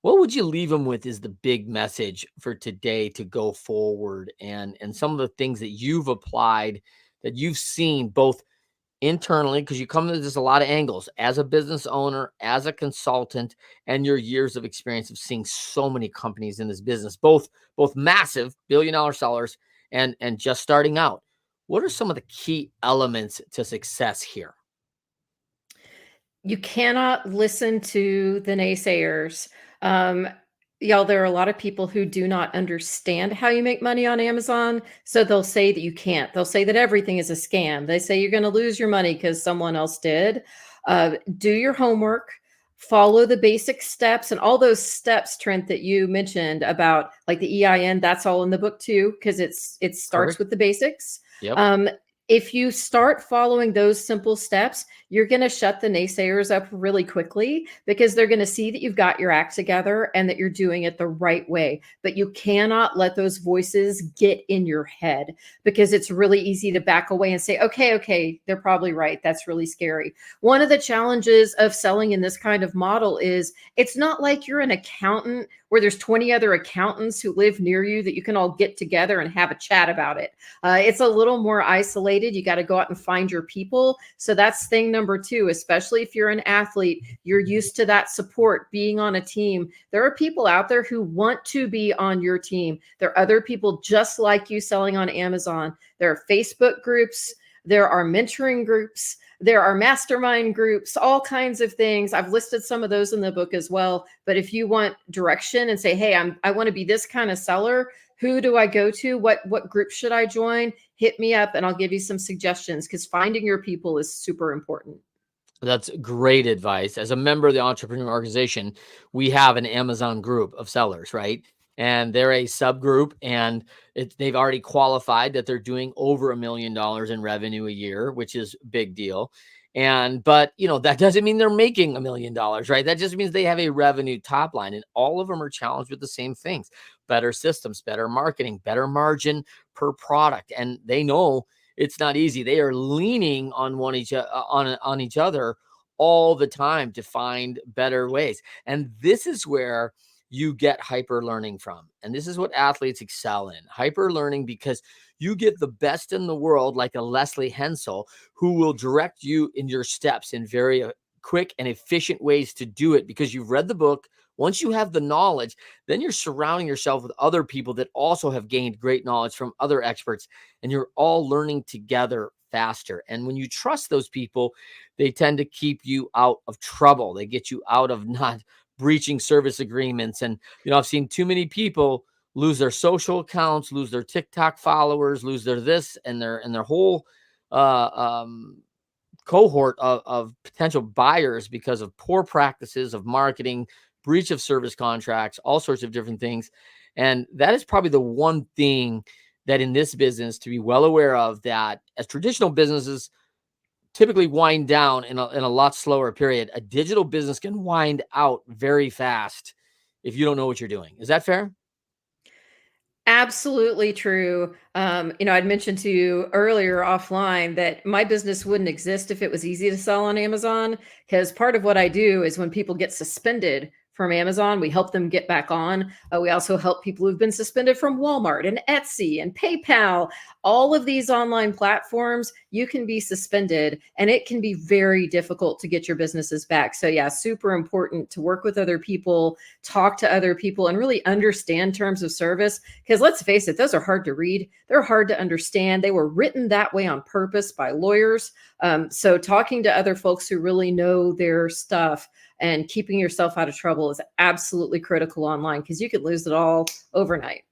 what would you leave them with is the big message for today to go forward, and some of the things that you've applied, that you've seen both internally, because you come to this a lot of angles as a business owner, as a consultant, and your years of experience of seeing so many companies in this business, both massive billion-dollar sellers and just starting out. What are some of the key elements to success here? You cannot listen to the naysayers. Y'all, there are a lot of people who do not understand how you make money on Amazon. So they'll say that you can't. They'll say that everything is a scam. They say you're going to lose your money because someone else did. Do your homework, follow the basic steps, and all those steps, Trent, that you mentioned about like the EIN, that's all in the book too, because it starts Perfect. with the basics. Yep. If you start following those simple steps, you're going to shut the naysayers up really quickly because they're going to see that you've got your act together and that you're doing it the right way. But you cannot let those voices get in your head, because it's really easy to back away and say, okay, they're probably right. That's really scary. One of the challenges of selling in this kind of model is it's not like you're an accountant where there's 20 other accountants who live near you that you can all get together and have a chat about it. It's a little more isolated. You got to go out and find your people. So that's thing number two, especially if you're an athlete, you're used to that support, being on a team. There are people out there who want to be on your team. There are other people just like you selling on Amazon. There are Facebook groups. There are mentoring groups. There are mastermind groups, all kinds of things. I've listed some of those in the book as well. But if you want direction and say, hey, I want to be this kind of seller, who do I go to? What group should I join? Hit me up and I'll give you some suggestions, because finding your people is super important. That's great advice. As a member of the Entrepreneur Organization, we have an Amazon group of sellers, right? And they're a subgroup, and they've already qualified that they're doing over $1 million in revenue a year, which is a big deal. But that doesn't mean they're making $1 million, right? That just means they have a revenue top line, and all of them are challenged with the same things: better systems, better marketing, better margin per product. And they know it's not easy. They are leaning on each other all the time to find better ways. And this is where you get hyper learning from. And this is what athletes excel in: hyper learning, because you get the best in the world, like a Lesley Hensell, who will direct you in your steps in very quick and efficient ways to do it, because you've read the book. Once you have the knowledge, then you're surrounding yourself with other people that also have gained great knowledge from other experts, and you're all learning together faster. And when you trust those people, they tend to keep you out of trouble. They get you out of not breaching service agreements. And, I've seen too many people lose their social accounts, lose their TikTok followers, lose their this and their whole cohort of potential buyers because of poor practices of marketing, breach of service contracts, all sorts of different things. And that is probably the one thing that in this business to be well aware of, that as traditional businesses typically wind down in a lot slower period, a digital business can wind out very fast if you don't know what you're doing. Is that fair? Absolutely true. I'd mentioned to you earlier offline that my business wouldn't exist if it was easy to sell on Amazon. Because part of what I do is when people get suspended from Amazon, we help them get back on. We also help people who've been suspended from Walmart and Etsy and PayPal. All of these online platforms, you can be suspended, and it can be very difficult to get your businesses back. So, yeah, super important to work with other people, talk to other people, and really understand terms of service. Because let's face it, those are hard to read. They're hard to understand. They were written that way on purpose by lawyers. So talking to other folks who really know their stuff and keeping yourself out of trouble is absolutely critical online, because you could lose it all overnight.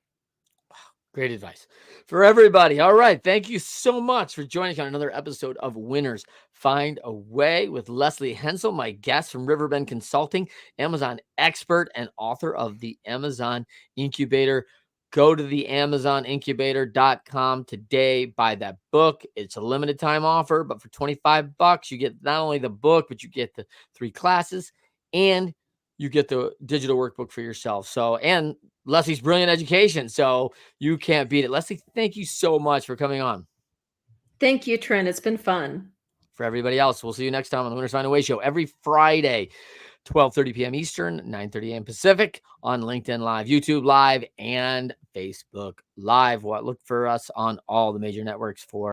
Great advice for everybody. All right. Thank you so much for joining us on another episode of Winners Find a Way with Lesley Hensell, my guest from Riverbend Consulting, Amazon expert and author of the Amazon Incubator. Go to the amazonincubator.com today. Buy that book. It's a limited time offer, but for $25, you get not only the book, but you get the 3 classes and you get the digital workbook for yourself. So, and Lesley's brilliant education. So you can't beat it. Lesley, thank you so much for coming on. Thank you, Trent. It's been fun. For everybody else, we'll see you next time on the Winners Find a Way show every Friday, 12:30 p.m. Eastern, 9:30 a.m. Pacific on LinkedIn Live, YouTube Live, and Facebook Live. Look for us on all the major networks for